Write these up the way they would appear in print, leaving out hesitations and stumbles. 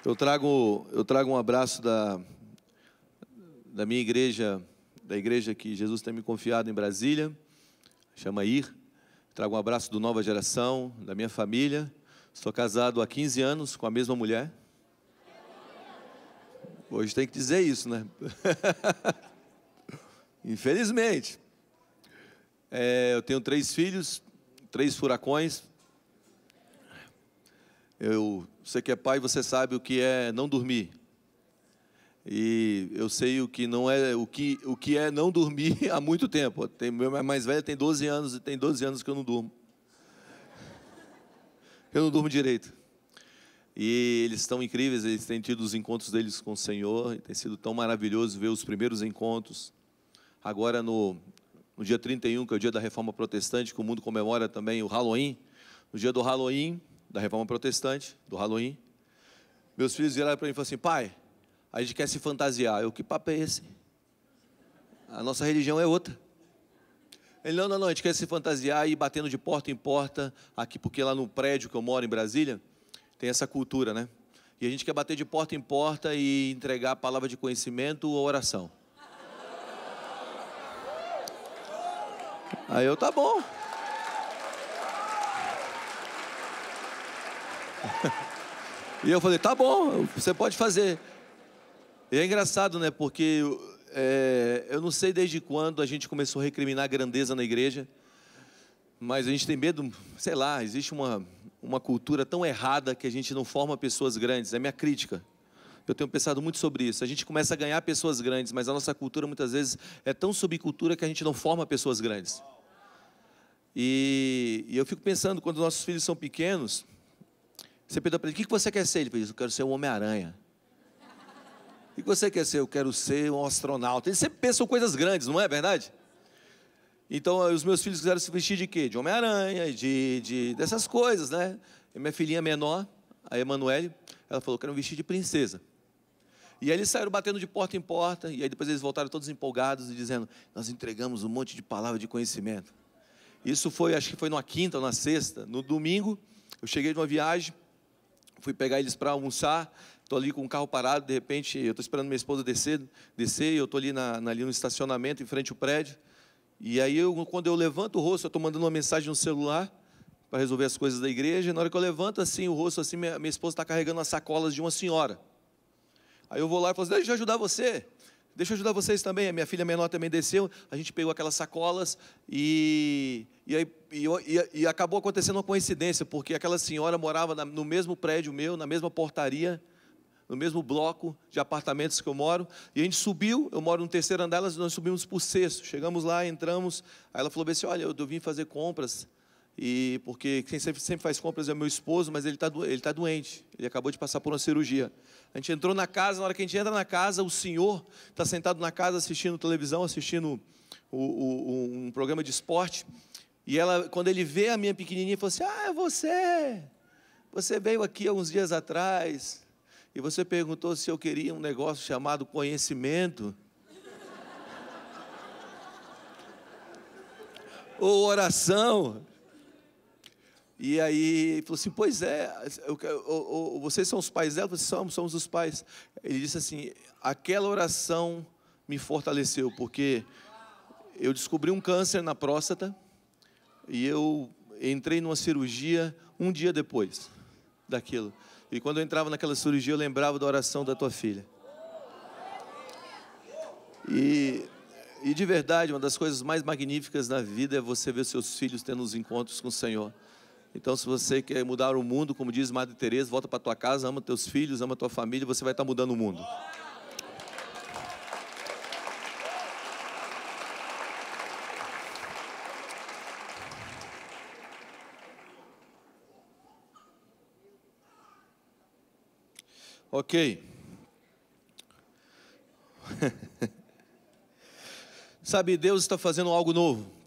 Eu trago um abraço da minha igreja, da igreja que Jesus tem me confiado em Brasília, chama IR. Trago um abraço do Nova Geração, da minha família. Estou casado há 15 anos com a mesma mulher. Hoje tem que dizer isso, né? Infelizmente. Eu tenho 3 filhos, 3 furacões. Você que é pai, você sabe o que é não dormir. E eu sei o que não é, o que é não dormir há muito tempo. Meu mais velho tem 12 anos e tem 12 anos que eu não durmo. Eu não durmo direito. E eles estão incríveis, eles têm tido os encontros deles com o Senhor, e tem sido tão maravilhoso ver os primeiros encontros. Agora no dia 31, que é o dia da Reforma Protestante, que o mundo comemora também o Halloween, no dia do Halloween, da Reforma Protestante, do Halloween, meus filhos viraram para mim e falaram assim: pai, a gente quer se fantasiar. Que papo é esse? A nossa religião é outra. Ele, não, a gente quer se fantasiar e ir batendo de porta em porta, aqui, porque lá no prédio que eu moro, em Brasília, tem essa cultura, né? E a gente quer bater de porta em porta e entregar a palavra de conhecimento ou oração. Aí tá bom. E eu falei, tá bom, você pode fazer. E é engraçado, né? Porque eu não sei desde quando a gente começou a recriminar a grandeza na igreja, mas a gente tem medo, sei lá, existe uma cultura tão errada que a gente não forma pessoas grandes. É minha crítica. Eu tenho pensado muito sobre isso. A gente começa a ganhar pessoas grandes, mas a nossa cultura muitas vezes é tão subcultura que a gente não forma pessoas grandes. E eu fico pensando, quando nossos filhos são pequenos, você pergunta para ele, o que você quer ser? Ele diz, eu quero ser um Homem-Aranha. O que você quer ser? Eu quero ser um astronauta. Eles sempre pensam coisas grandes, não é verdade? Então, os meus filhos quiseram se vestir de quê? De Homem-Aranha, dessas coisas, né? E minha filhinha menor, a Emanuele, ela falou, eu quero me vestir de princesa. E aí eles saíram batendo de porta em porta, e aí depois eles voltaram todos empolgados e dizendo, nós entregamos um monte de palavra de conhecimento. Isso foi, acho que foi numa quinta ou na sexta. No domingo, eu cheguei de uma viagem, fui pegar eles para almoçar, estou ali com o carro parado, de repente, eu estou esperando minha esposa descer e eu estou ali, ali no estacionamento, em frente ao prédio, e aí, quando eu levanto o rosto, eu estou mandando uma mensagem no celular, para resolver as coisas da igreja, e na hora que eu levanto assim, o rosto, assim, minha esposa está carregando as sacolas de uma senhora. Aí eu vou lá e falo assim, deixa eu ajudar você, deixa eu ajudar vocês também. A minha filha menor também desceu, a gente pegou aquelas sacolas e acabou acontecendo uma coincidência, porque aquela senhora morava no mesmo prédio meu, na mesma portaria, no mesmo bloco de apartamentos que eu moro, e a gente subiu, eu moro no 3º andar, nós subimos para o 6º, chegamos lá, entramos, aí ela falou assim, olha, eu vim fazer compras, porque quem sempre faz compras é o meu esposo, mas ele tá doente, ele acabou de passar por uma cirurgia. A gente entrou na casa, na hora que a gente entra na casa, o senhor está sentado na casa assistindo televisão, assistindo um programa de esporte, e quando ele vê a minha pequenininha, falou assim, você veio aqui há uns dias atrás, e você perguntou se eu queria um negócio chamado conhecimento, ou oração. E aí, ele falou assim, pois é, vocês são os pais dela? Eu falei, somos os pais. Ele disse assim, aquela oração me fortaleceu, porque eu descobri um câncer na próstata, e eu entrei numa cirurgia um dia depois daquilo. E quando eu entrava naquela cirurgia, eu lembrava da oração da tua filha. E de verdade, uma das coisas mais magníficas na vida é você ver seus filhos tendo os encontros com o Senhor. Então, se você quer mudar o mundo, como diz Madre Teresa, volta para tua casa, ama teus filhos, ama tua família, você vai estar mudando o mundo. Ok. Sabe, Deus está fazendo algo novo.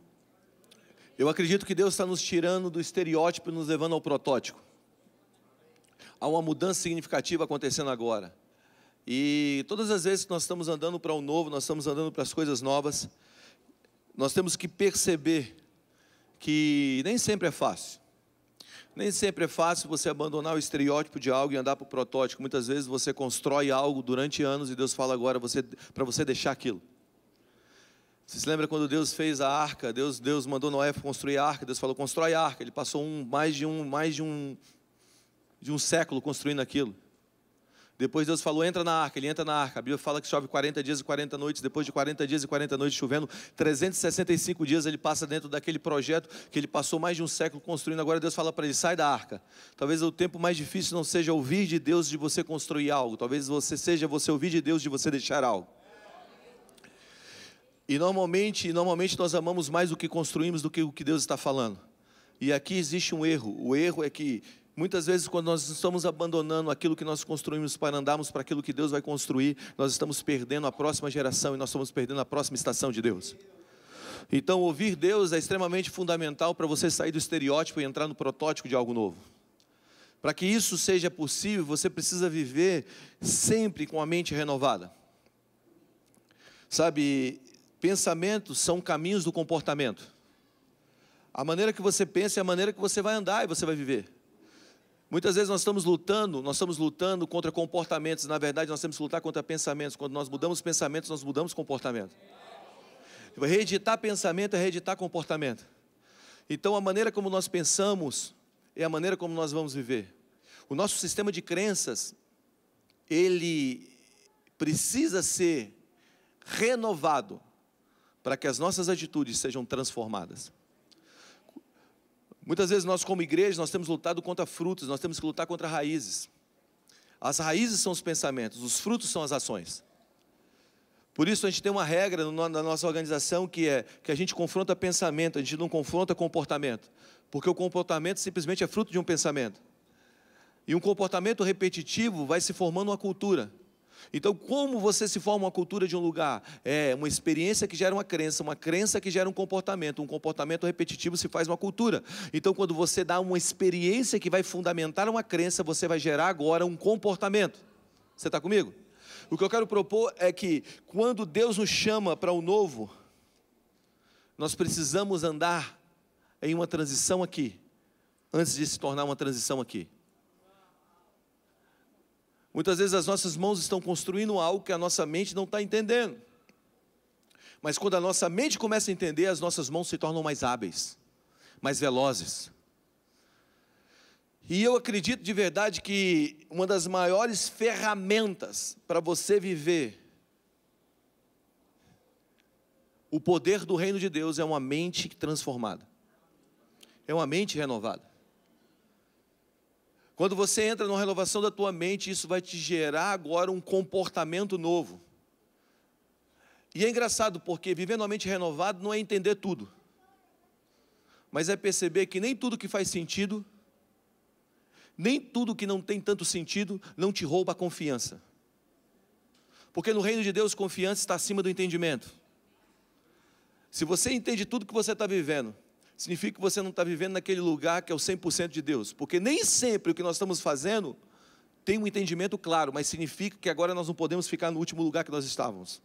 Eu acredito que Deus está nos tirando do estereótipo e nos levando ao protótipo. Há uma mudança significativa acontecendo agora. E todas as vezes que nós estamos andando para o novo, nós estamos andando para as coisas novas, nós temos que perceber que nem sempre é fácil. Nem sempre é fácil você abandonar o estereótipo de algo e andar para o protótipo. Muitas vezes você constrói algo durante anos e Deus fala agora para você deixar aquilo. Você se lembra quando Deus fez a arca? Deus mandou Noé construir a arca. Deus falou, constrói a arca. Ele passou mais de um século construindo aquilo. Depois Deus falou, entra na arca. Ele entra na arca. A Bíblia fala que chove 40 dias e 40 noites. Depois de 40 dias e 40 noites chovendo, 365 dias ele passa dentro daquele projeto que ele passou mais de um século construindo. Agora Deus fala para ele, sai da arca. Talvez o tempo mais difícil não seja ouvir de Deus de você construir algo. Talvez seja você ouvir de Deus de você deixar algo. E normalmente nós amamos mais o que construímos do que o que Deus está falando. E aqui existe um erro. O erro é que muitas vezes quando nós estamos abandonando aquilo que nós construímos para andarmos para aquilo que Deus vai construir, nós estamos perdendo a próxima geração e nós estamos perdendo a próxima estação de Deus. Então ouvir Deus é extremamente fundamental para você sair do estereótipo e entrar no protótipo de algo novo. Para que isso seja possível, você precisa viver sempre com a mente renovada. Sabe, pensamentos são caminhos do comportamento. A maneira que você pensa é a maneira que você vai andar e você vai viver. Muitas vezes nós estamos lutando contra comportamentos. Na verdade, nós temos que lutar contra pensamentos. Quando nós mudamos pensamentos, nós mudamos comportamento. Reeditar pensamento é reeditar comportamento. Então, a maneira como nós pensamos é a maneira como nós vamos viver. O nosso sistema de crenças, ele precisa ser renovado para que as nossas atitudes sejam transformadas. Muitas vezes nós como igreja, nós temos lutado contra frutos, nós temos que lutar contra raízes. As raízes são os pensamentos, os frutos são as ações. Por isso a gente tem uma regra na nossa organização que é que a gente confronta pensamento, a gente não confronta comportamento. Porque o comportamento simplesmente é fruto de um pensamento. E um comportamento repetitivo vai se formando uma cultura. Então, como você se forma uma cultura de um lugar? É uma experiência que gera uma crença que gera um comportamento repetitivo se faz uma cultura. Então, quando você dá uma experiência que vai fundamentar uma crença, você vai gerar agora um comportamento. Você está comigo? O que eu quero propor é que, quando Deus nos chama para o novo, nós precisamos andar em uma transição aqui, antes de se tornar uma transição aqui. Muitas vezes as nossas mãos estão construindo algo que a nossa mente não está entendendo. Mas quando a nossa mente começa a entender, as nossas mãos se tornam mais hábeis, mais velozes. E eu acredito de verdade que uma das maiores ferramentas para você viver o poder do reino de Deus é uma mente transformada. É uma mente renovada. Quando você entra numa renovação da tua mente, isso vai te gerar agora um comportamento novo. E é engraçado porque viver numa mente renovada não é entender tudo. Mas é perceber que nem tudo que faz sentido, nem tudo que não tem tanto sentido, não te rouba a confiança. Porque no reino de Deus, confiança está acima do entendimento. Se você entende tudo que você está vivendo, significa que você não está vivendo naquele lugar que é o 100% de Deus. Porque nem sempre o que nós estamos fazendo tem um entendimento claro, mas significa que agora nós não podemos ficar no último lugar que nós estávamos.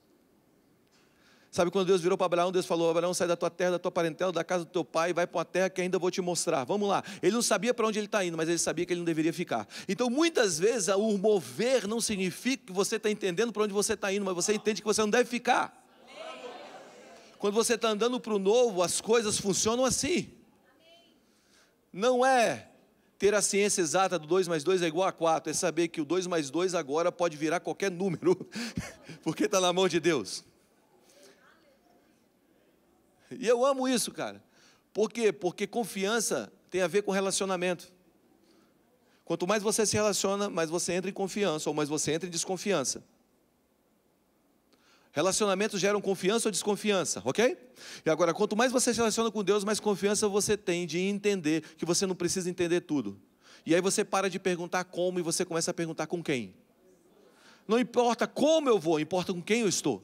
Sabe quando Deus virou para Abraão, Deus falou, Abraão, sai da tua terra, da tua parentela, da casa do teu pai, vai para uma terra que ainda vou te mostrar. Vamos lá. Ele não sabia para onde ele está indo, mas ele sabia que ele não deveria ficar. Então, muitas vezes, o mover não significa que você está entendendo para onde você está indo, mas você entende que você não deve ficar. Quando você está andando para o novo, as coisas funcionam assim. Não é ter a ciência exata do 2 mais 2 é igual a 4. É saber que o 2 mais 2 agora pode virar qualquer número. Porque está na mão de Deus. E eu amo isso, cara. Por quê? Porque confiança tem a ver com relacionamento. Quanto mais você se relaciona, mais você entra em confiança, ou mais você entra em desconfiança. Relacionamentos geram confiança ou desconfiança, ok? E agora, quanto mais você se relaciona com Deus, mais confiança você tem de entender que você não precisa entender tudo. E aí você para de perguntar como e você começa a perguntar com quem. Não importa como eu vou, importa com quem eu estou.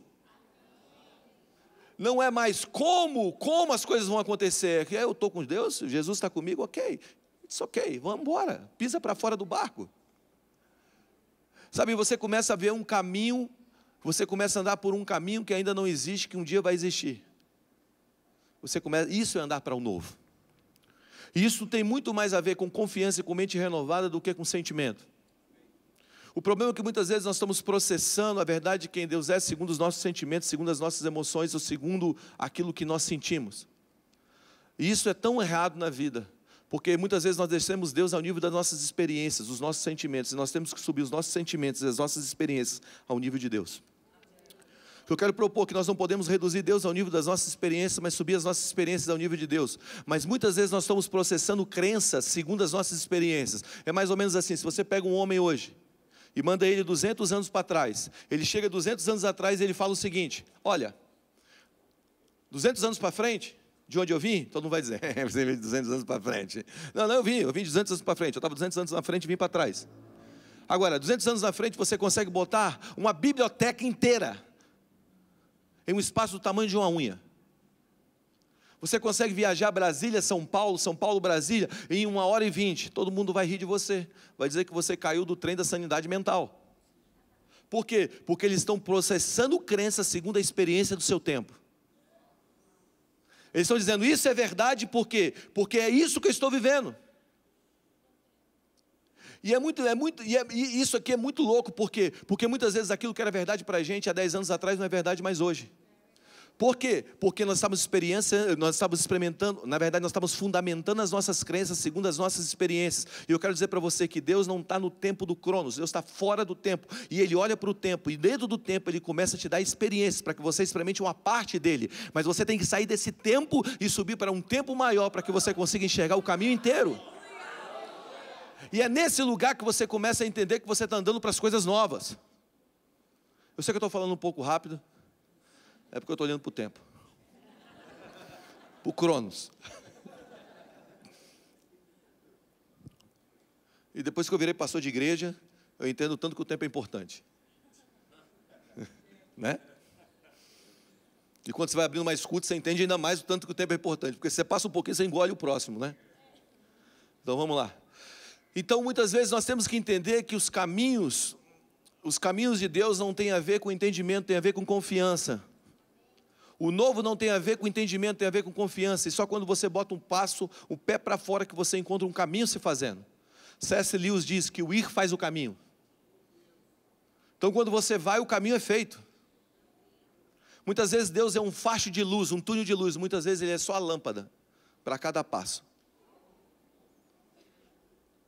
Não é mais como as coisas vão acontecer. Eu estou com Deus, Jesus está comigo, ok. It's ok, vamos embora, pisa para fora do barco. Sabe, você começa a ver um caminho. Você começa a andar por um caminho que ainda não existe, que um dia vai existir. Isso é andar para o novo. E isso tem muito mais a ver com confiança e com mente renovada do que com sentimento. O problema é que muitas vezes nós estamos processando a verdade de quem Deus é segundo os nossos sentimentos, segundo as nossas emoções, ou segundo aquilo que nós sentimos. E isso é tão errado na vida, porque muitas vezes nós descemos Deus ao nível das nossas experiências, dos nossos sentimentos, e nós temos que subir os nossos sentimentos e as nossas experiências ao nível de Deus. Eu quero propor que nós não podemos reduzir Deus ao nível das nossas experiências, mas subir as nossas experiências ao nível de Deus. Mas muitas vezes nós estamos processando crenças segundo as nossas experiências. É mais ou menos assim, se você pega um homem hoje e manda ele 200 anos para trás, ele chega 200 anos atrás e ele fala o seguinte: olha, 200 anos para frente, de onde eu vim? Todo mundo vai dizer, você veio 200 anos para frente. Não, eu vim 200 anos para frente, eu estava 200 anos na frente e vim para trás. Agora, 200 anos na frente você consegue botar uma biblioteca inteira em um espaço do tamanho de uma unha. Você consegue viajar Brasília, São Paulo, Brasília, em 1h20. Todo mundo vai rir de você. Vai dizer que você caiu do trem da sanidade mental. Por quê? Porque eles estão processando crenças segundo a experiência do seu tempo. Eles estão dizendo, isso é verdade, por quê? Porque é isso que eu estou vivendo. E isso aqui é muito louco, por quê? Porque muitas vezes aquilo que era verdade para a gente há 10 anos atrás não é verdade mais hoje. Por quê? Porque nós estamos experimentando, na verdade nós estamos fundamentando as nossas crenças segundo as nossas experiências. E eu quero dizer para você que Deus não está no tempo do Cronos, Deus está fora do tempo. E Ele olha para o tempo, e dentro do tempo Ele começa a te dar experiências, para que você experimente uma parte dele. Mas você tem que sair desse tempo e subir para um tempo maior, para que você consiga enxergar o caminho inteiro. E é nesse lugar que você começa a entender que você está andando para as coisas novas. Eu sei que eu estou falando um pouco rápido. É porque eu estou olhando para o tempo. Para o Cronos. E depois que eu virei pastor de igreja, eu entendo tanto que o tempo é importante. Né? E quando você vai abrindo mais culto, você entende ainda mais o tanto que o tempo é importante. Porque você passa um pouquinho, você engole o próximo, né? Então vamos lá. Então muitas vezes nós temos que entender que os caminhos de Deus não têm a ver com entendimento, tem a ver com confiança. O novo não tem a ver com entendimento, tem a ver com confiança. E só quando você bota um pé para fora, que você encontra um caminho se fazendo. C.S. Lewis diz que o ir faz o caminho. Então quando você vai, o caminho é feito. Muitas vezes Deus é um facho de luz, um túnel de luz. Muitas vezes Ele é só a lâmpada para cada passo.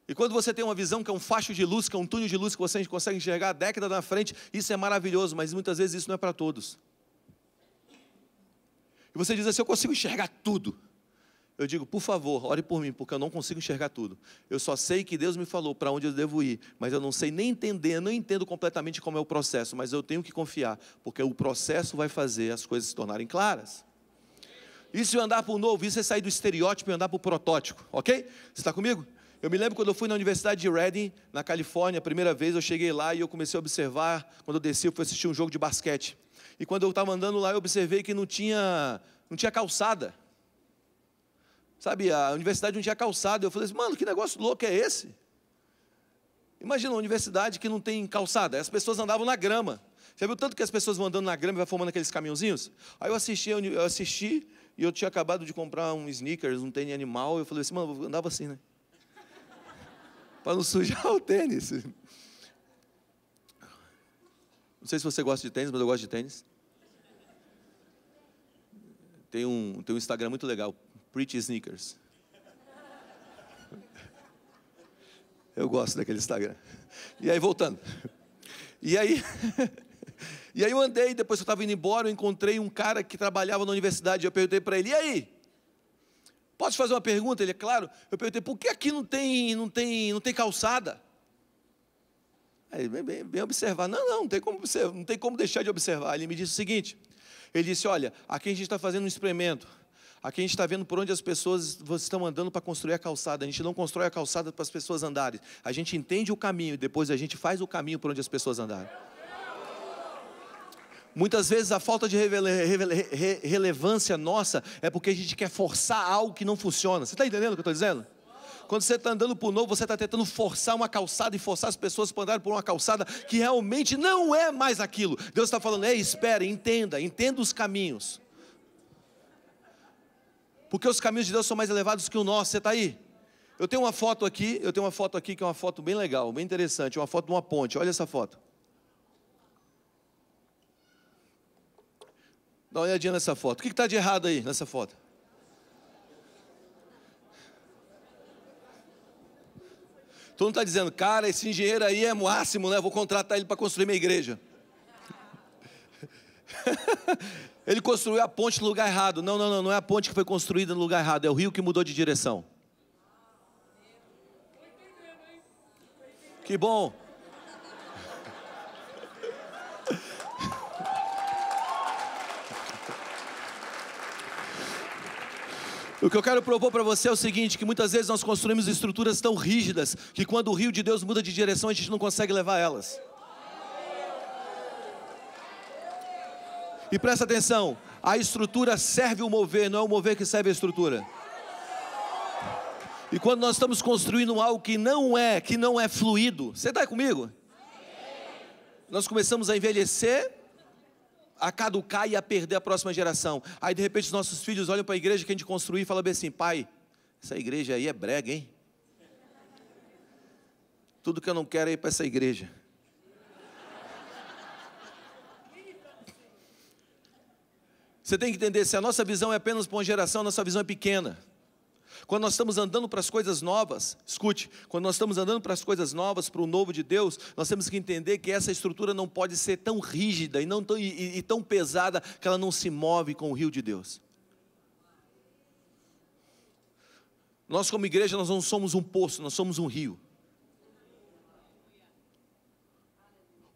E quando você tem uma visão que é um facho de luz, que é um túnel de luz, que você consegue enxergar a década na frente, isso é maravilhoso, mas muitas vezes isso não é para todos. E você diz assim, eu consigo enxergar tudo. Eu digo, por favor, ore por mim, porque eu não consigo enxergar tudo. Eu só sei que Deus me falou para onde eu devo ir, mas eu não sei nem entender, eu não entendo completamente como é o processo, mas eu tenho que confiar, porque o processo vai fazer as coisas se tornarem claras. Isso é andar para o novo, isso é sair do estereótipo e andar para o protótipo, ok? Você está comigo? Eu me lembro quando eu fui na Universidade de Reading, na Califórnia, a primeira vez eu cheguei lá e eu comecei a observar, quando eu desci eu fui assistir um jogo de basquete. E quando eu estava andando lá eu observei que não tinha calçada. Sabe, a universidade não tinha calçada. Eu falei assim, mano, que negócio louco é esse? Imagina uma universidade que não tem calçada. As pessoas andavam na grama. Já viu tanto que as pessoas vão andando na grama e vai formando aqueles caminhãozinhos? Aí eu assisti e eu tinha acabado de comprar um sneakers, um tênis animal. Eu falei assim, mano, eu andava assim, né? Para não sujar o tênis. Não sei se você gosta de tênis, mas eu gosto de tênis. Tem um Instagram muito legal, Pretty Sneakers. Eu gosto daquele Instagram. E aí, voltando. E aí eu andei, depois que eu estava indo embora, eu encontrei um cara que trabalhava na universidade. Eu perguntei para ele, e aí? Posso te fazer uma pergunta? Ele, é claro. Eu perguntei, por que aqui não tem calçada? Aí, bem observar. Não tem como deixar de observar. Ele me disse o seguinte, ele disse, olha, aqui a gente está fazendo um experimento. Aqui a gente está vendo por onde as pessoas estão andando para construir a calçada. A gente não constrói a calçada para as pessoas andarem. A gente entende o caminho e depois a gente faz o caminho por onde as pessoas andarem. Muitas vezes a falta de relevância nossa é porque a gente quer forçar algo que não funciona. Você está entendendo o que eu estou dizendo? Quando você está andando por novo, você está tentando forçar uma calçada e forçar as pessoas para andarem por uma calçada que realmente não é mais aquilo. Deus está falando, espere, entenda os caminhos. Porque os caminhos de Deus são mais elevados que o nosso. Você está aí? Eu tenho uma foto aqui que é uma foto bem legal, bem interessante, uma foto de uma ponte. Olha essa foto. Dá uma olhadinha nessa foto. O que está de errado aí nessa foto? Todo mundo está dizendo, cara, esse engenheiro aí é máximo, né? Vou contratar ele para construir minha igreja. Ele construiu a ponte no lugar errado. Não é a ponte que foi construída no lugar errado, é o rio que mudou de direção. Que bom. O que eu quero propor para você é o seguinte, que muitas vezes nós construímos estruturas tão rígidas, que quando o rio de Deus muda de direção, a gente não consegue levar elas. E presta atenção, a estrutura serve o mover, não é o mover que serve a estrutura. E quando nós estamos construindo algo que não é fluido, você está comigo? Nós começamos a envelhecer, a caducar e a perder a próxima geração. Aí de repente os nossos filhos olham para a igreja que a gente construiu e falam bem assim, pai, essa igreja aí é brega, hein? Tudo que eu não quero é ir para essa igreja. Você tem que entender, se a nossa visão é apenas para uma geração, a nossa visão é pequena. Quando nós estamos andando para as coisas novas, escute, quando nós estamos andando para as coisas novas, para o novo de Deus, nós temos que entender que essa estrutura não pode ser tão rígida e tão pesada que ela não se move com o rio de Deus. Nós como igreja, nós não somos um poço, nós somos um rio.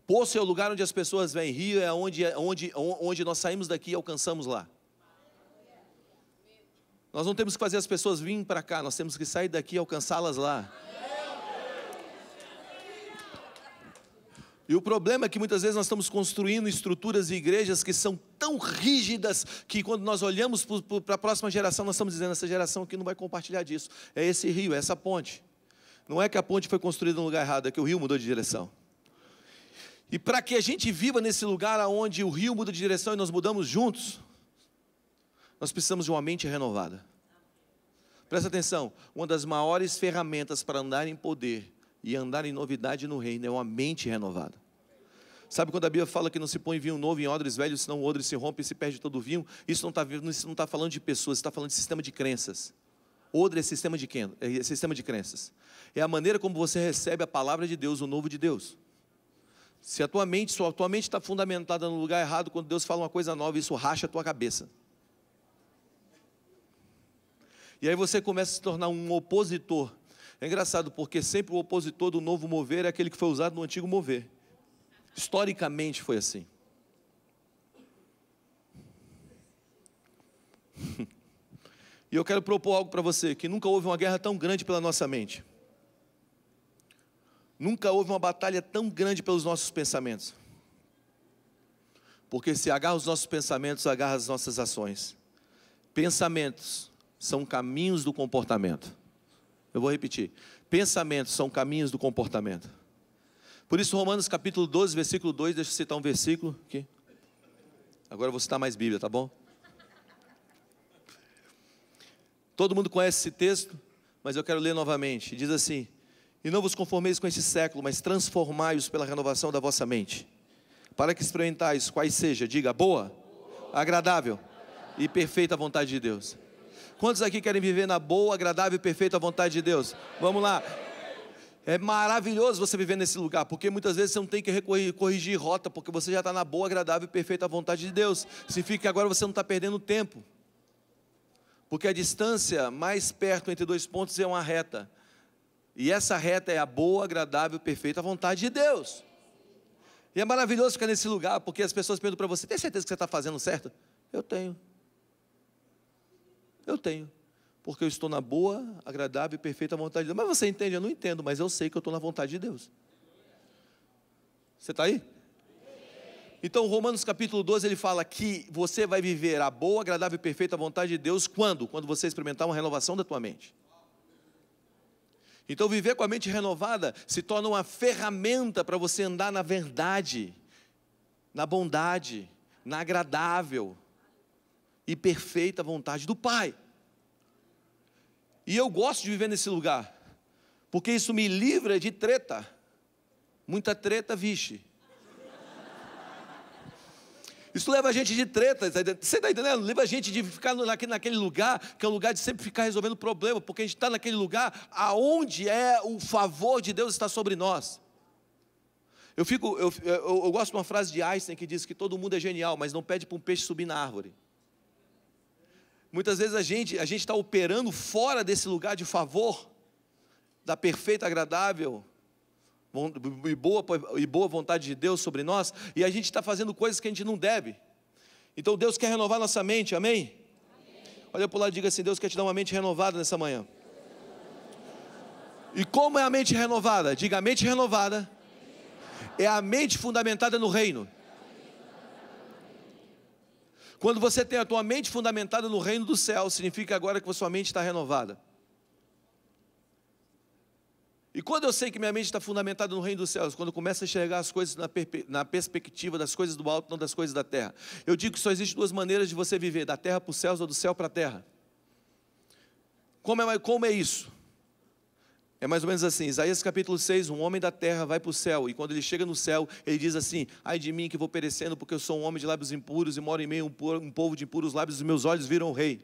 Poço é o lugar onde as pessoas vêm, rio é onde nós saímos daqui e alcançamos lá. Nós não temos que fazer as pessoas virem para cá, nós temos que sair daqui e alcançá-las lá. E o problema é que muitas vezes nós estamos construindo estruturas e igrejas que são tão rígidas, que quando nós olhamos para a próxima geração, nós estamos dizendo, essa geração aqui não vai compartilhar disso. É esse rio, é essa ponte. Não é que a ponte foi construída no lugar errado, é que o rio mudou de direção. E para que a gente viva nesse lugar onde o rio muda de direção e nós mudamos juntos, nós precisamos de uma mente renovada. Presta atenção, uma das maiores ferramentas para andar em poder e andar em novidade no reino é uma mente renovada. Sabe quando a Bíblia fala que não se põe vinho novo em odres velhos, senão o odre se rompe e se perde todo o vinho? Isso não está falando de pessoas, está falando de sistema de crenças. Odre é sistema de crenças. É a maneira como você recebe a palavra de Deus, o novo de Deus. Se a tua mente está fundamentada no lugar errado, quando Deus fala uma coisa nova, isso racha a tua cabeça. E aí você começa a se tornar um opositor. É engraçado, porque sempre o opositor do novo mover é aquele que foi usado no antigo mover. Historicamente foi assim. E eu quero propor algo para você, que nunca houve uma guerra tão grande pela nossa mente. Nunca houve uma batalha tão grande pelos nossos pensamentos. Porque se agarra os nossos pensamentos, agarra as nossas ações. Pensamentos são caminhos do comportamento. Eu vou repetir. Pensamentos são caminhos do comportamento. Por isso, Romanos capítulo 12, versículo 2, deixa eu citar um versículo aqui. Agora eu vou citar mais Bíblia, tá bom? Todo mundo conhece esse texto, mas eu quero ler novamente. Diz assim: e não vos conformeis com esse século, mas transformai-os pela renovação da vossa mente, para que experimentais quais seja, diga, boa, agradável e perfeita vontade de Deus. Quantos aqui querem viver na boa, agradável e perfeita vontade de Deus? Vamos lá. É maravilhoso você viver nesse lugar, porque muitas vezes você não tem que corrigir rota, porque você já está na boa, agradável e perfeita vontade de Deus. Significa que agora você não está perdendo tempo, porque a distância mais perto entre dois pontos é uma reta, e essa reta é a boa, agradável e perfeita vontade de Deus. E é maravilhoso ficar nesse lugar, porque as pessoas perguntam para você: tem certeza que você está fazendo certo? Eu tenho, porque eu estou na boa, agradável e perfeita vontade de Deus. Mas você entende? Eu não entendo, mas eu sei que eu estou na vontade de Deus. Você está aí? Então, Romanos capítulo 12, ele fala que você vai viver a boa, agradável e perfeita vontade de Deus quando? Quando você experimentar uma renovação da tua mente. Então, viver com a mente renovada se torna uma ferramenta para você andar na verdade, na bondade, na agradável e perfeita vontade do Pai. E eu gosto de viver nesse lugar, porque isso me livra de treta. Muita treta, vixe. Isso leva a gente de treta, você está entendendo? Leva a gente de ficar naquele lugar, que é um lugar de sempre ficar resolvendo problema, porque a gente está naquele lugar aonde o favor de Deus está sobre nós. Eu gosto de uma frase de Einstein que diz que todo mundo é genial, mas não pede para um peixe subir na árvore. Muitas vezes a gente está operando fora desse lugar de favor, da perfeita, agradável e boa vontade de Deus sobre nós, e a gente está fazendo coisas que a gente não deve. Então Deus quer renovar nossa mente, amém? Olha para o lado e diga assim: Deus quer te dar uma mente renovada nessa manhã. E como é a mente renovada? Diga: a mente renovada é a mente fundamentada no reino. Quando você tem a tua mente fundamentada no reino do céu, significa agora que a sua mente está renovada. E quando eu sei que minha mente está fundamentada no reino dos céus, quando eu começo a enxergar as coisas na perspectiva das coisas do alto, não das coisas da terra. Eu digo que só existem duas maneiras de você viver: da terra para os céus ou do céu para a terra. Como é isso? É mais ou menos assim: Isaías capítulo 6, um homem da terra vai para o céu, e quando ele chega no céu, ele diz assim: ai de mim que vou perecendo, porque eu sou um homem de lábios impuros, e moro em meio a um povo de impuros lábios, e meus olhos viram o rei.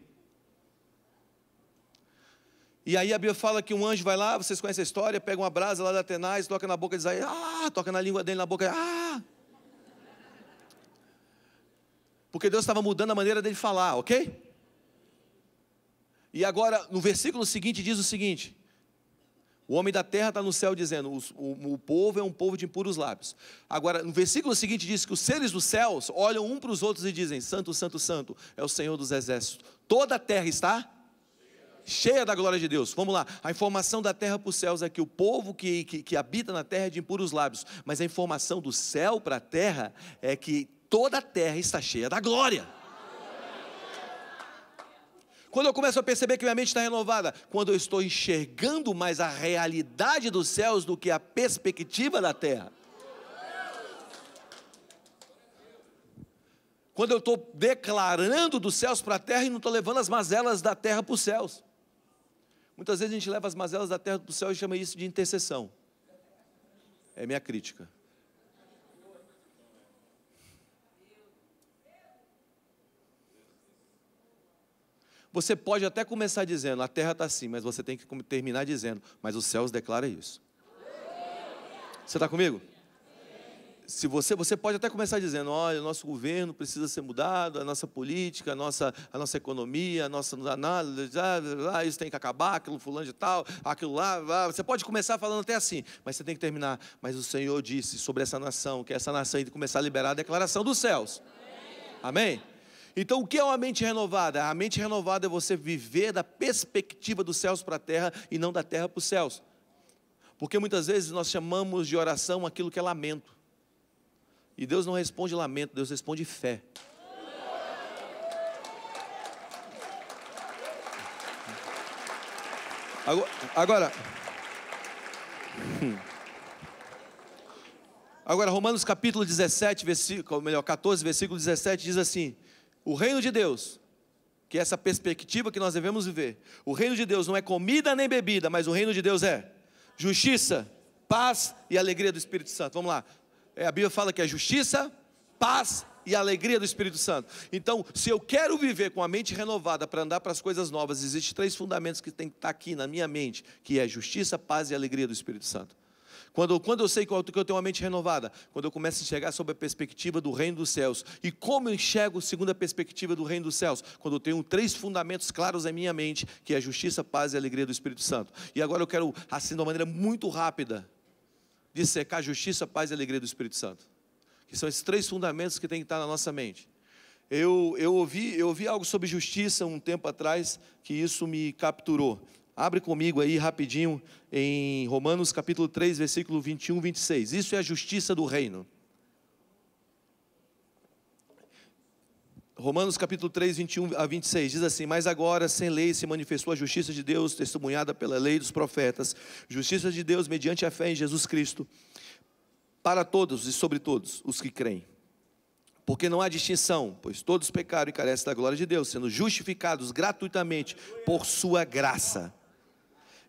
E aí a Bíblia fala que um anjo vai lá, vocês conhecem a história, pega uma brasa lá da Atenais, toca na boca de Isaías, toca na língua dele, na boca, porque Deus estava mudando a maneira dele falar, ok? E agora, no versículo seguinte, diz o seguinte: o homem da terra está no céu dizendo, o povo é um povo de impuros lábios. Agora, no versículo seguinte diz que os seres dos céus olham um para os outros e dizem: santo, santo, santo, é o Senhor dos exércitos. Toda a terra está cheia da glória de Deus. Vamos lá, a informação da terra para os céus é que o povo que habita na terra é de impuros lábios. Mas a informação do céu para a terra é que toda a terra está cheia da glória. Quando eu começo a perceber que minha mente está renovada, quando eu estou enxergando mais a realidade dos céus do que a perspectiva da terra. Quando eu estou declarando dos céus para a terra e não estou levando as mazelas da terra para os céus. Muitas vezes a gente leva as mazelas da terra para o céu e chama isso de intercessão. É minha crítica. Você pode até começar dizendo: a terra está assim, mas você tem que terminar dizendo: mas os céus declaram isso. Você está comigo? Se você pode até começar dizendo: olha, o nosso governo precisa ser mudado, a nossa política, a nossa economia, isso tem que acabar, aquilo fulano de tal, aquilo lá. Você pode começar falando até assim, mas você tem que terminar: mas o Senhor disse sobre essa nação, que essa nação tem que começar a liberar a declaração dos céus. Amém? Então, o que é uma mente renovada? A mente renovada é você viver da perspectiva dos céus para a terra e não da terra para os céus. Porque muitas vezes nós chamamos de oração aquilo que é lamento. E Deus não responde lamento, Deus responde fé. Agora Romanos capítulo 17, 14, versículo 17 diz assim: o reino de Deus, que é essa perspectiva que nós devemos viver, o reino de Deus não é comida nem bebida, mas o reino de Deus é justiça, paz e alegria do Espírito Santo. Vamos lá. A Bíblia fala que é justiça, paz e alegria do Espírito Santo. Então, se eu quero viver com a mente renovada para andar para as coisas novas, existem 3 fundamentos que tem que estar aqui na minha mente, que é justiça, paz e alegria do Espírito Santo. Quando eu sei que eu tenho uma mente renovada, quando eu começo a enxergar sob a perspectiva do reino dos céus. E como eu enxergo segundo a perspectiva do reino dos céus? Quando eu tenho 3 fundamentos claros na minha mente, que é justiça, paz e alegria do Espírito Santo. E agora eu quero, assim, de uma maneira muito rápida, dissecar justiça, paz e alegria do Espírito Santo. Que são esses 3 fundamentos que tem que estar na nossa mente. Eu ouvi algo sobre justiça um tempo atrás, que isso me capturou. Abre comigo aí rapidinho em Romanos capítulo 3, versículo 21, 26. Isso é a justiça do reino. Romanos capítulo 3, 21 a 26, diz assim: mas agora sem lei se manifestou a justiça de Deus, testemunhada pela lei dos profetas, justiça de Deus mediante a fé em Jesus Cristo, para todos e sobre todos os que creem. Porque não há distinção, pois todos pecaram e carecem da glória de Deus, sendo justificados gratuitamente por sua graça,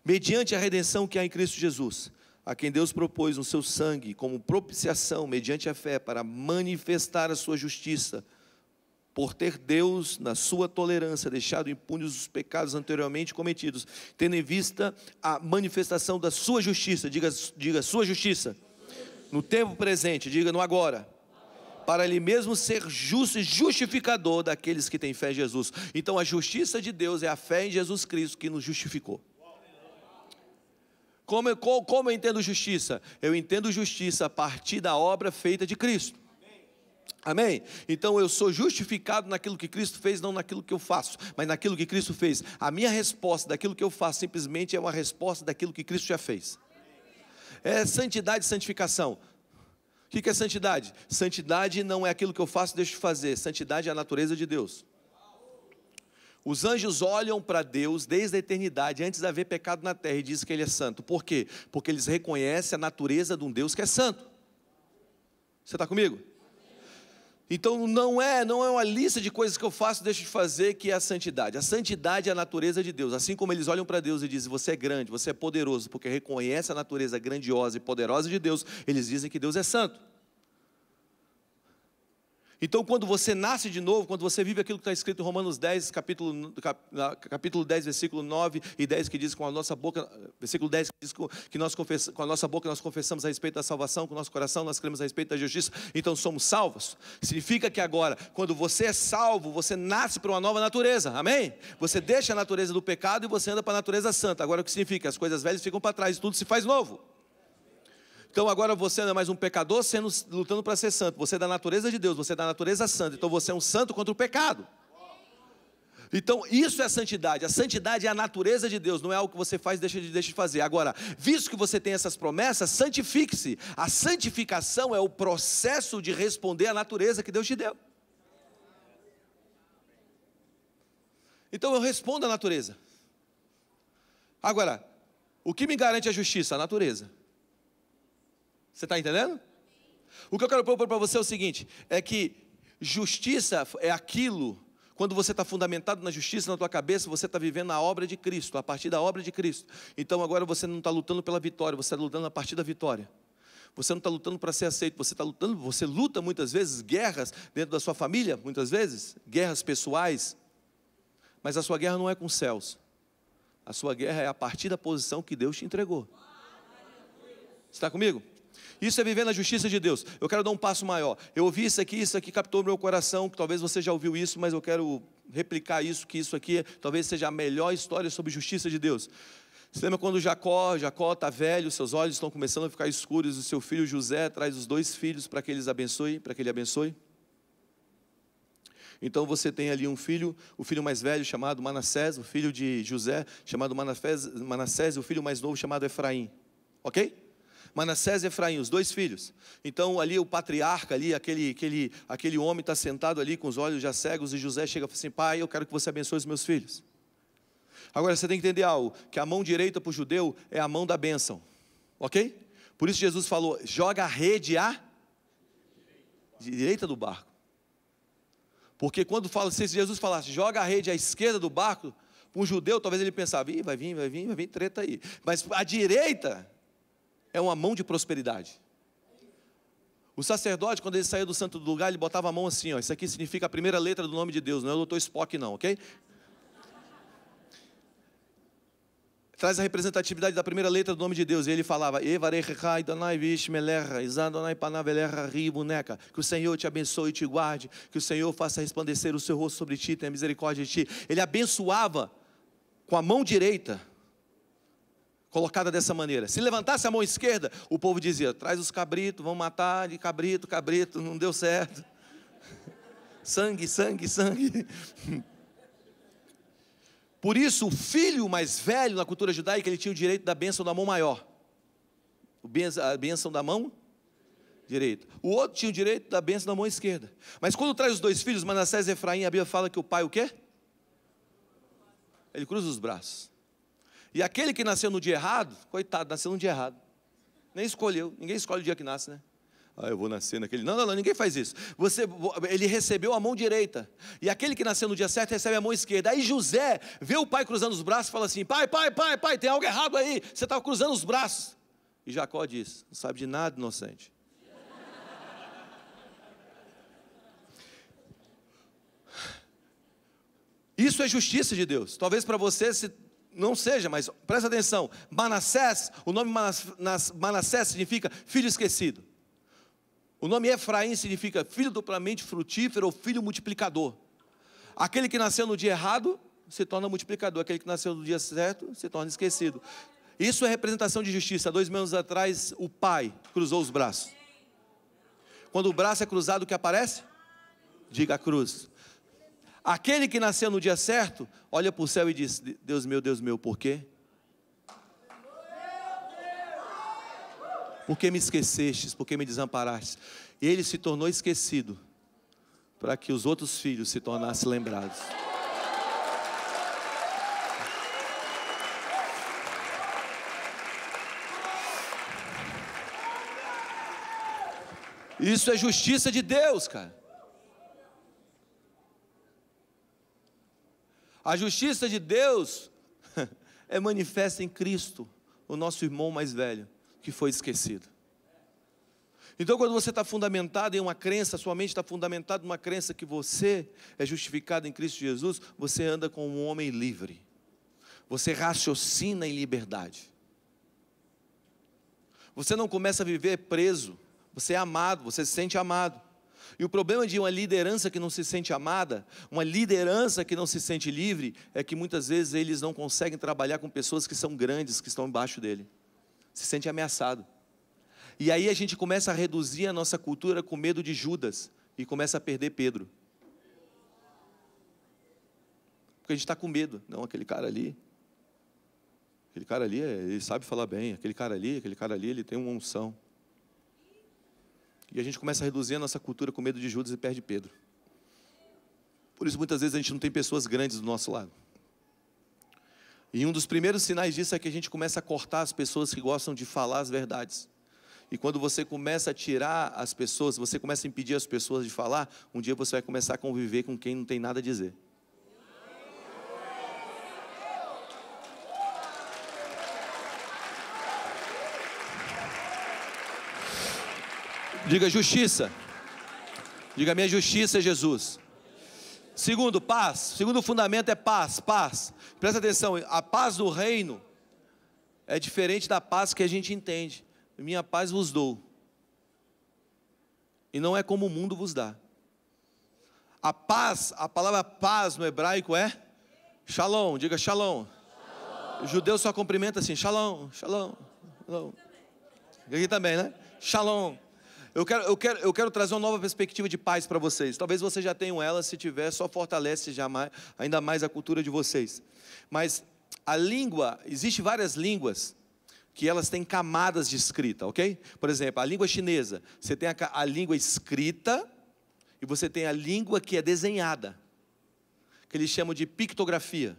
mediante a redenção que há em Cristo Jesus, a quem Deus propôs no seu sangue como propiciação, mediante a fé, para manifestar a sua justiça, por ter Deus, na sua tolerância, deixado impunes os pecados anteriormente cometidos, tendo em vista a manifestação da sua justiça, diga sua justiça, no tempo presente, diga no agora, para Ele mesmo ser justo e justificador daqueles que têm fé em Jesus. Então a justiça de Deus é a fé em Jesus Cristo que nos justificou. Como eu entendo justiça? Eu entendo justiça a partir da obra feita de Cristo. Amém? Então eu sou justificado naquilo que Cristo fez, não naquilo que eu faço, mas naquilo que Cristo fez. A minha resposta daquilo que eu faço simplesmente é uma resposta daquilo que Cristo já fez. É santidade e santificação. O que é santidade? Santidade não é aquilo que eu faço e deixo de fazer. Santidade é a natureza de Deus. Os anjos olham para Deus desde a eternidade, antes de haver pecado na terra, e dizem que Ele é santo. Por quê? Porque eles reconhecem a natureza de um Deus que é santo. Você está comigo? Então não é uma lista de coisas que eu faço e deixo de fazer que é a santidade. A santidade é a natureza de Deus. Assim como eles olham para Deus e dizem, você é grande, você é poderoso, porque reconhece a natureza grandiosa e poderosa de Deus, eles dizem que Deus é santo. Então quando você nasce de novo, quando você vive aquilo que está escrito em Romanos 10, capítulo 10, versículo 9 e 10, que diz com a nossa boca, versículo 10, que diz que com a nossa boca nós confessamos a respeito da salvação, com o nosso coração nós cremos a respeito da justiça, então somos salvos. Significa que agora, quando você é salvo, você nasce para uma nova natureza, amém? Você deixa a natureza do pecado e você anda para a natureza santa. Agora o que significa? As coisas velhas ficam para trás e tudo se faz novo. Então agora você não é mais um pecador lutando para ser santo. Você é da natureza de Deus, você é da natureza santa. Então você é um santo contra o pecado. Então isso é a santidade. A santidade é a natureza de Deus, não é algo que você faz e deixa de fazer. Agora, visto que você tem essas promessas, santifique-se. A santificação é o processo de responder à natureza que Deus te deu. Então eu respondo à natureza. Agora, o que me garante a justiça? A natureza. Você está entendendo? O que eu quero propor para você é o seguinte, é que justiça é aquilo, quando você está fundamentado na justiça na tua cabeça, você está vivendo a obra de Cristo, a partir da obra de Cristo. Então agora você não está lutando pela vitória, você está lutando a partir da vitória. Você não está lutando para ser aceito, você luta muitas vezes guerras dentro da sua família, muitas vezes, guerras pessoais, mas a sua guerra não é com os céus. A sua guerra é a partir da posição que Deus te entregou. Você está comigo? Isso é viver na justiça de Deus. Eu quero dar um passo maior. Eu ouvi isso aqui captou meu coração, que talvez você já ouviu isso, mas eu quero replicar isso, que isso aqui talvez seja a melhor história sobre justiça de Deus. Você lembra quando Jacó está velho, seus olhos estão começando a ficar escuros, e o seu filho José traz os 2 filhos para que ele abençoe? Então você tem ali um filho, o filho mais velho chamado Manassés, o filho de José chamado Manassés, e o filho mais novo chamado Efraim. Ok? Manassés e Efraim, os 2 filhos. Então ali o patriarca, ali, aquele homem está sentado ali com os olhos já cegos, e José chega e fala assim, pai, eu quero que você abençoe os meus filhos. Agora você tem que entender algo, que a mão direita para o judeu é a mão da bênção. Ok? Por isso Jesus falou, joga a rede à direita do barco. Porque quando se Jesus falasse, joga a rede à esquerda do barco, para um judeu talvez ele pensava, vai vir treta aí. Mas a direita é uma mão de prosperidade. O sacerdote, quando ele saía do santo lugar, ele botava a mão assim, ó, isso aqui significa a primeira letra do nome de Deus, não é o Dr. Spock não, ok? Traz a representatividade da primeira letra do nome de Deus, e ele falava, que o Senhor te abençoe e te guarde, que o Senhor faça resplandecer o seu rosto sobre ti, tenha misericórdia de ti. Ele abençoava com a mão direita, colocada dessa maneira. Se levantasse a mão esquerda, o povo dizia, traz os cabritos, vamos matar de cabrito, não deu certo. Sangue. Por isso, o filho mais velho na cultura judaica, ele tinha o direito da bênção da mão maior. A bênção da mão direita. O outro tinha o direito da bênção da mão esquerda. Mas quando traz os 2 filhos, Manassés e Efraim, a Bíblia fala que o pai o quê? Ele cruza os braços. E aquele que nasceu no dia errado, coitado, nasceu no dia errado. Nem escolheu, ninguém escolhe o dia que nasce, né? Ah, eu vou nascer naquele... Não, ninguém faz isso. Ele recebeu a mão direita. E aquele que nasceu no dia certo recebe a mão esquerda. Aí José vê o pai cruzando os braços e fala assim: pai, tem algo errado aí. Você estava cruzando os braços. E Jacó diz: não sabe de nada, inocente. Isso é justiça de Deus. Talvez para você não seja, mas presta atenção. Manassés, o nome Manassés significa filho esquecido. O nome Efraim significa filho duplamente frutífero ou filho multiplicador. Aquele que nasceu no dia errado se torna multiplicador. Aquele que nasceu no dia certo se torna esquecido. Isso é representação de justiça. 2 anos atrás, o pai cruzou os braços. Quando o braço é cruzado, o que aparece? Diga a cruz. Aquele que nasceu no dia certo, olha para o céu e diz: Deus meu, por quê? Por que me esquecestes? Por que me desamparastes? E ele se tornou esquecido, para que os outros filhos se tornassem lembrados. Isso é justiça de Deus, cara. A justiça de Deus é manifesta em Cristo, o nosso irmão mais velho, que foi esquecido. Então, quando você está fundamentado em uma crença, sua mente está fundamentada em uma crença que você é justificado em Cristo Jesus, você anda como um homem livre. Você raciocina em liberdade. Você não começa a viver preso. Você é amado, você se sente amado. E o problema de uma liderança que não se sente amada, uma liderança que não se sente livre, é que muitas vezes eles não conseguem trabalhar com pessoas que são grandes, que estão embaixo dele. Se sente ameaçado. E aí a gente começa a reduzir a nossa cultura com medo de Judas e começa a perder Pedro. Porque a gente está com medo. Não, aquele cara ali, ele sabe falar bem. Aquele cara ali, ele tem uma unção. E a gente começa a reduzir a nossa cultura com medo de Judas e perde Pedro. Por isso muitas vezes a gente não tem pessoas grandes do nosso lado. E um dos primeiros sinais disso é que a gente começa a cortar as pessoas que gostam de falar as verdades. E quando você começa a tirar as pessoas, você começa a impedir as pessoas de falar, um dia você vai começar a conviver com quem não tem nada a dizer. Diga justiça. Diga: minha justiça é Jesus. Segundo, paz. Segundo fundamento é paz. Presta atenção, a paz do reino é diferente da paz que a gente entende. Minha paz vos dou. E não é como o mundo vos dá. A paz, a palavra paz no hebraico é shalom. Diga shalom. O judeu só cumprimenta assim: shalom. Aqui também, né? Shalom. Eu quero trazer uma nova perspectiva de paz para vocês. Talvez vocês já tenham ela, se tiver, só fortalece ainda mais a cultura de vocês. Mas a língua, existe várias línguas que elas têm camadas de escrita, ok? Por exemplo, a língua chinesa, você tem a língua escrita e você tem a língua que é desenhada, que eles chamam de pictografia.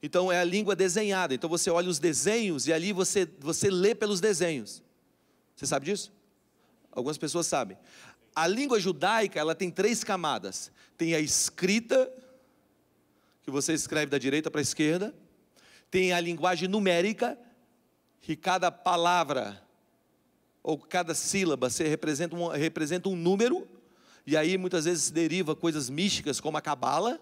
Então é a língua desenhada, então você olha os desenhos e ali você lê pelos desenhos. Você sabe disso? Algumas pessoas sabem. A língua judaica, ela tem 3 camadas. Tem a escrita, que você escreve da direita para a esquerda. Tem a linguagem numérica, que cada palavra, ou cada sílaba, representa um número. E aí muitas vezes se deriva coisas místicas, como a cabala.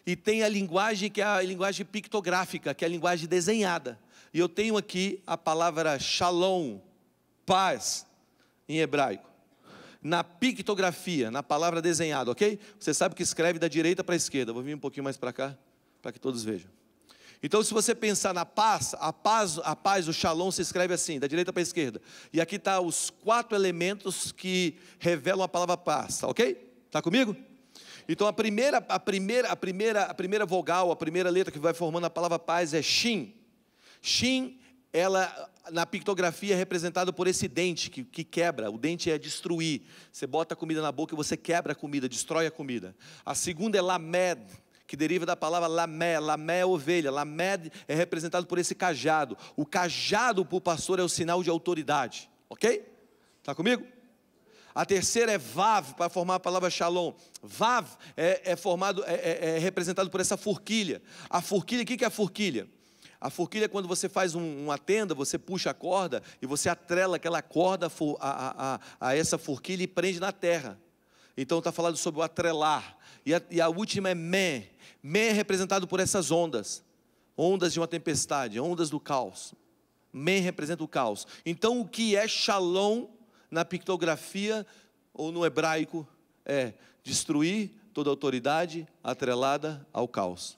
E tem a linguagem que é a linguagem pictográfica, que é a linguagem desenhada. E eu tenho aqui a palavra shalom, paz, em hebraico. Na pictografia, na palavra desenhada, ok? Você sabe que escreve da direita para a esquerda. Vou vir um pouquinho mais para cá, para que todos vejam. Então, se você pensar na paz, a paz, o shalom se escreve assim, da direita para a esquerda. E aqui está os 4 elementos que revelam a palavra paz, ok? Está comigo? Então, a primeira vogal, a primeira letra que vai formando a palavra paz é Shin. Shin, ela, na pictografia, é representada por esse dente que quebra. O dente é destruir. Você bota a comida na boca e você quebra a comida, destrói a comida. A segunda é Lamed, que deriva da palavra lamé. Lamé é ovelha. Lamed é representado por esse cajado. O cajado para o pastor é o sinal de autoridade. Ok? Está comigo? A terceira é Vav, para formar a palavra Shalom. Vav é representado por essa forquilha. A forquilha, o que é a forquilha? A forquilha é quando você faz uma tenda, você puxa a corda e você atrela aquela corda a essa forquilha e prende na terra. Então está falando sobre o atrelar. E a última é Meh. Meh é representado por essas ondas. Ondas de uma tempestade, ondas do caos. Meh representa o caos. Então o que é Shalom na pictografia ou no hebraico é destruir toda autoridade atrelada ao caos.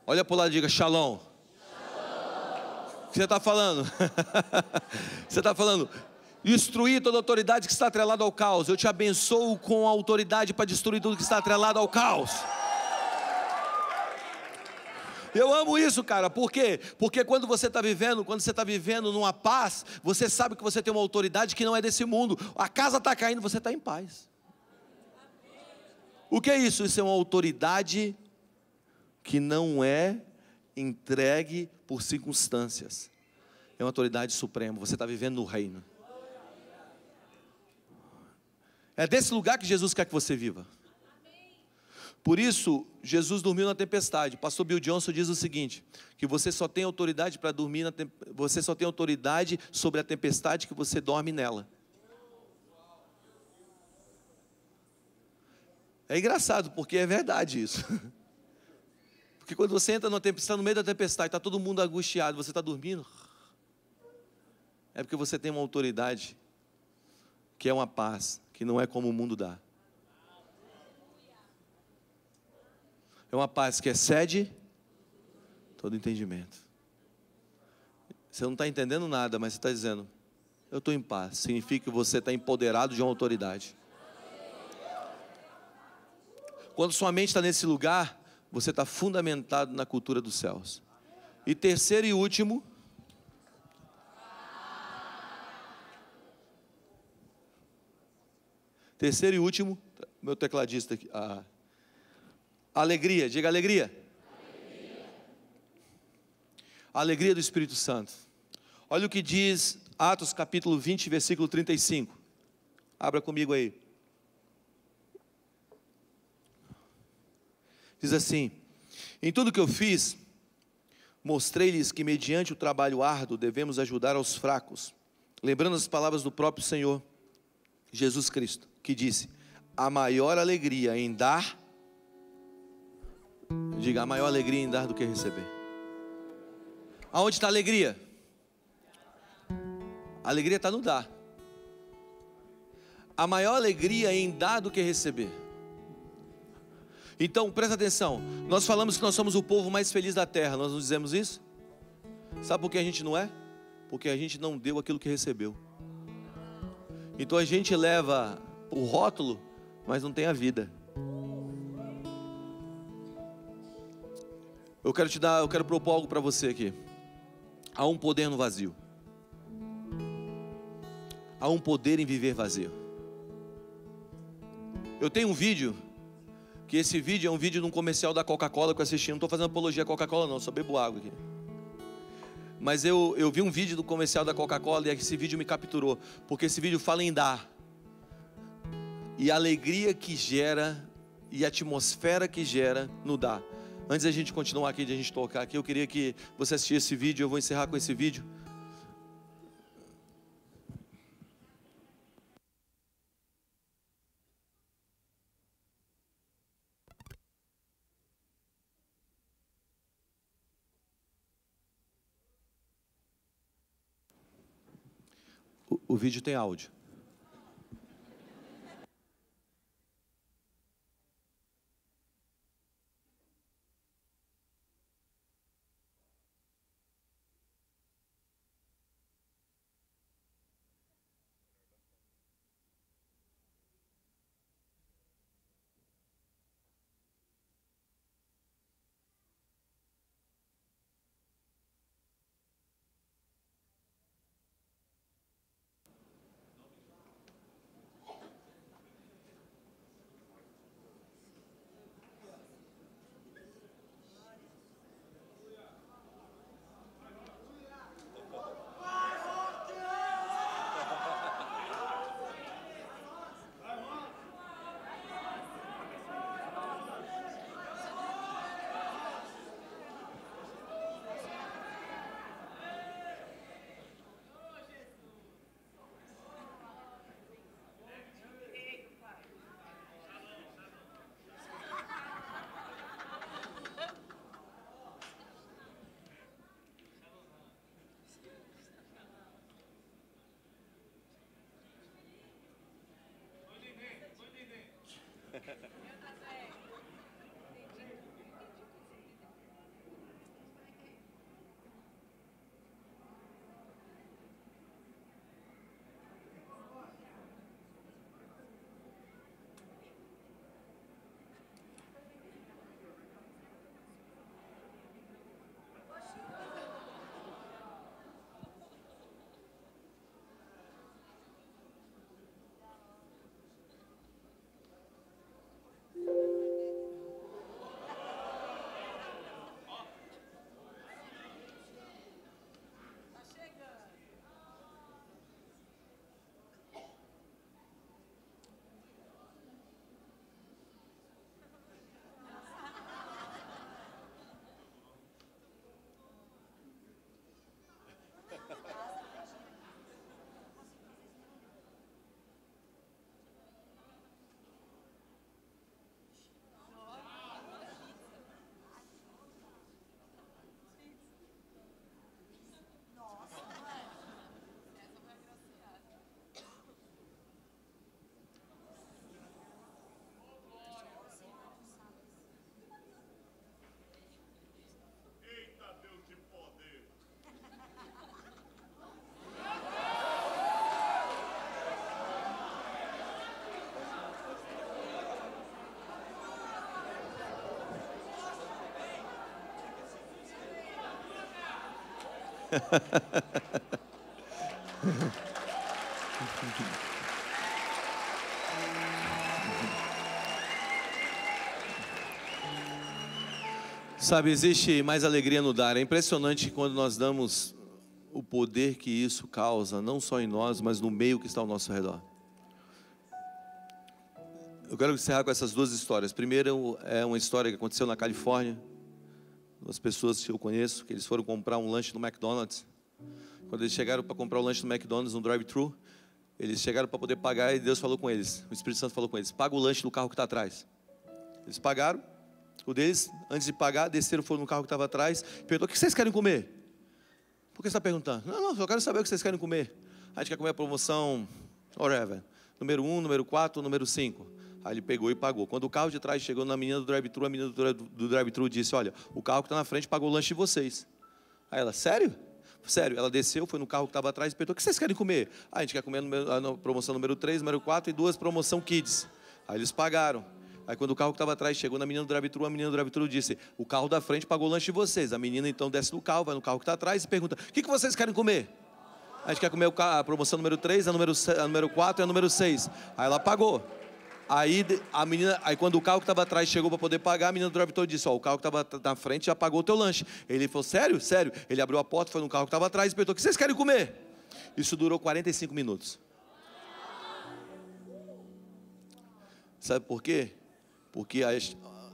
Olha para o lado e diga Shalom. O que você está falando? Você está falando, destruir toda autoridade que está atrelada ao caos. Eu te abençoo com a autoridade para destruir tudo que está atrelado ao caos. Eu amo isso, cara. Por quê? Porque quando você está vivendo numa paz, você sabe que você tem uma autoridade que não é desse mundo. A casa está caindo, você está em paz. O que é isso? Isso é uma autoridade que não é entregue por circunstâncias. É uma autoridade suprema. Você está vivendo no reino. É desse lugar que Jesus quer que você viva. Por isso, Jesus dormiu na tempestade. Pastor Bill Johnson diz o seguinte, que você só tem autoridade para dormir, você só tem autoridade sobre a tempestade que você dorme nela. É engraçado, porque é verdade isso. Porque quando você entra numa tempestade, está no meio da tempestade, está todo mundo angustiado, você está dormindo. É porque você tem uma autoridade, que é uma paz, que não é como o mundo dá. É uma paz que excede todo entendimento. Você não está entendendo nada, mas você está dizendo, eu estou em paz. Significa que você está empoderado de uma autoridade. Quando sua mente está nesse lugar, você está fundamentado na cultura dos céus. E terceiro e último, meu tecladista aqui, alegria, diga alegria. A alegria do Espírito Santo. Olha o que diz Atos capítulo 20, versículo 35. Abra comigo aí. Diz assim, em tudo que eu fiz, mostrei-lhes que mediante o trabalho árduo devemos ajudar aos fracos, lembrando as palavras do próprio Senhor Jesus Cristo, que disse, a maior alegria em dar, diga, a maior alegria em dar do que receber. Aonde está a alegria? A alegria está no dar. A maior alegria em dar do que receber. Então, presta atenção, nós falamos que nós somos o povo mais feliz da terra, nós não dizemos isso? Sabe por que a gente não é? Porque a gente não deu aquilo que recebeu. Então a gente leva o rótulo, mas não tem a vida. Eu quero propor algo para você aqui. Há um poder no vazio. Há um poder em viver vazio. Eu tenho um vídeo, que esse vídeo é um vídeo de um comercial da Coca-Cola que eu assisti. Não estou fazendo apologia à Coca-Cola não, só bebo água aqui. Mas eu vi um vídeo do comercial da Coca-Cola e esse vídeo me capturou. Porque esse vídeo fala em dar. E a alegria que gera, e a atmosfera que gera no dar. Antes da gente continuar aqui, de a gente tocar aqui, eu queria que você assistisse esse vídeo. Eu vou encerrar com esse vídeo. O vídeo tem áudio. Sabe, existe mais alegria no dar. É impressionante quando nós damos o poder que isso causa, não só em nós, mas no meio que está ao nosso redor. Eu quero encerrar com essas duas histórias. Primeiro é uma história que aconteceu na Califórnia. Duas pessoas que eu conheço, que eles foram comprar um lanche no McDonald's. Quando eles chegaram para comprar o lanche no McDonald's, no drive-thru, eles chegaram para poder pagar e Deus falou com eles. O Espírito Santo falou com eles: paga o lanche do carro que está atrás. Eles pagaram. O deles, antes de pagar, desceram, foram no carro que estava atrás, perguntou: o que vocês querem comer? Por que você está perguntando? Não, só quero saber o que vocês querem comer. A gente quer comer a promoção, whatever, número 1, número 4, número 5. Aí ele pegou e pagou. Quando o carro de trás chegou na menina do drive-thru, a menina do drive-thru disse: olha, o carro que está na frente pagou o lanche de vocês. Aí ela: sério? Sério. Ela desceu, foi no carro que estava atrás e perguntou: o que vocês querem comer? A gente quer comer a promoção número 3, número 4 e 2 promoção kids. Aí eles pagaram. Aí quando o carro que estava atrás chegou na menina do drive-thru, a menina do drive-thru disse: o carro da frente pagou o lanche de vocês. A menina então desce do carro, vai no carro que está atrás e pergunta: o que vocês querem comer? A gente quer comer a promoção número 3, a número 4 e a número 6. Aí ela pagou. Aí quando o carro que estava atrás chegou para poder pagar, a menina do drive-thru disse: ó, o carro que estava na frente já pagou o teu lanche. Ele falou: sério? Sério. Ele abriu a porta, foi no carro que estava atrás e perguntou: o que vocês querem comer? Isso durou 45 minutos. Sabe por quê? Porque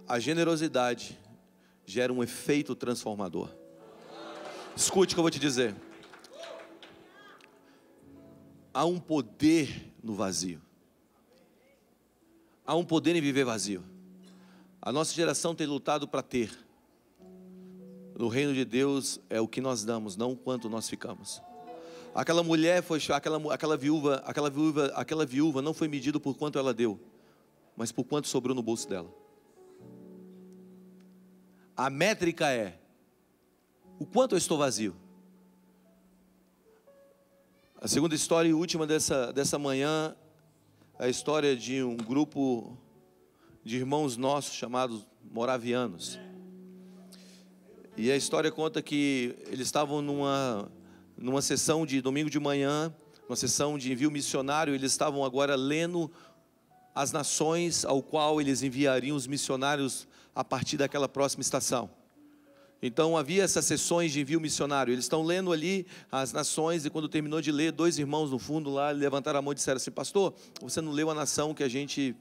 a generosidade gera um efeito transformador. Escute o que eu vou te dizer. Há um poder no vazio. Há um poder em viver vazio. A nossa geração tem lutado para ter. No reino de Deus é o que nós damos, não o quanto nós ficamos. Aquela mulher foi, aquela viúva não foi medida por quanto ela deu, mas por quanto sobrou no bolso dela. A métrica é: o quanto eu estou vazio. A segunda história e última dessa manhã é a história de um grupo de irmãos nossos chamados moravianos. E a história conta que eles estavam numa sessão de domingo de manhã, uma sessão de envio missionário. Eles estavam agora lendo as nações ao qual eles enviariam os missionários a partir daquela próxima estação. Então havia essas sessões de envio missionário. Eles estão lendo ali as nações, e quando terminou de ler, dois irmãos no fundo lá levantaram a mão e disseram assim: pastor, você não leu a nação que a gente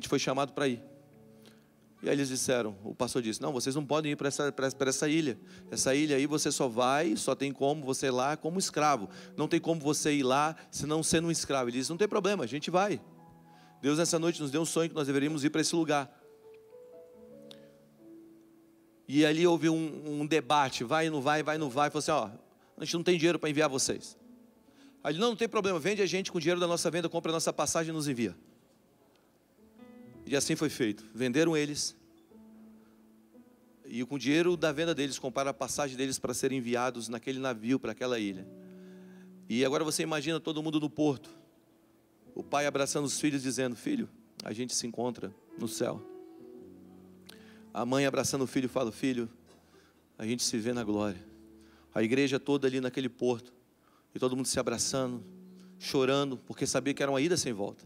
foi chamado para ir? E aí eles disseram, o pastor disse: não, vocês não podem ir para essa ilha. Essa ilha aí você só tem como você ir lá como escravo. Não tem como você ir lá senão sendo um escravo. Ele disse: não tem problema, a gente vai. Deus nessa noite nos deu um sonho que nós deveríamos ir para esse lugar. E ali houve um debate: vai, não vai, vai, não vai. Falou assim: ó, a gente não tem dinheiro para enviar vocês. Aí ele: não tem problema, vende a gente com o dinheiro da nossa venda, compra a nossa passagem e nos envia. E assim foi feito. Venderam eles, e com o dinheiro da venda deles, compraram a passagem deles para serem enviados naquele navio para aquela ilha. E agora você imagina todo mundo no porto, o pai abraçando os filhos dizendo: filho, a gente se encontra no céu. A mãe abraçando o filho fala: filho, a gente se vê na glória. A igreja toda ali naquele porto, e todo mundo se abraçando, chorando, porque sabia que era uma ida sem volta.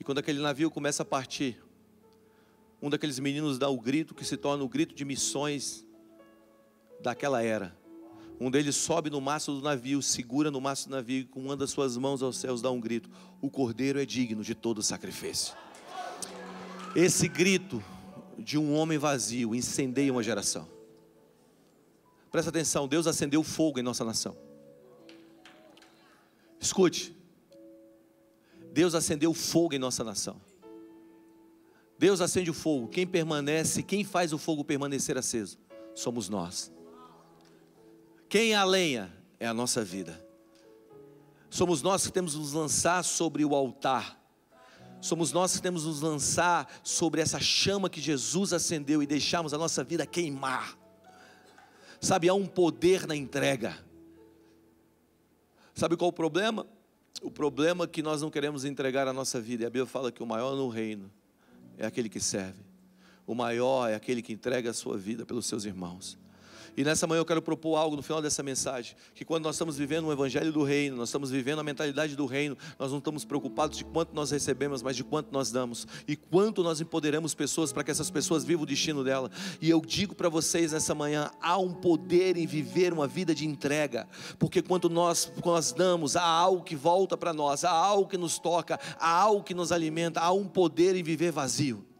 E quando aquele navio começa a partir, um daqueles meninos dá o grito que se torna o grito de missões daquela era. Um deles sobe no mastro do navio, segura no mastro do navio, e com uma das suas mãos aos céus dá um grito: o Cordeiro é digno de todo sacrifício. Esse grito de um homem vazio incendeia uma geração. Presta atenção, Deus acendeu fogo em nossa nação. Escute, Deus acendeu fogo em nossa nação. Deus acende o fogo. Quem permanece, quem faz o fogo permanecer aceso, somos nós. Quem é a lenha? É a nossa vida. Somos nós que temos que nos lançar sobre o altar. Somos nós que temos que nos lançar sobre essa chama que Jesus acendeu e deixarmos a nossa vida queimar. Sabe, há um poder na entrega. Sabe qual o problema? O problema é que nós não queremos entregar a nossa vida. E a Bíblia fala que o maior no reino é aquele que serve. O maior é aquele que entrega a sua vida pelos seus irmãos. E nessa manhã eu quero propor algo no final dessa mensagem, que quando nós estamos vivendo o evangelho do reino, nós estamos vivendo a mentalidade do reino, nós não estamos preocupados de quanto nós recebemos, mas de quanto nós damos, e quanto nós empoderamos pessoas para que essas pessoas vivam o destino dela. E eu digo para vocês nessa manhã, há um poder em viver uma vida de entrega, porque quando nós damos, há algo que volta para nós, há algo que nos toca, há algo que nos alimenta, há um poder em viver vazio.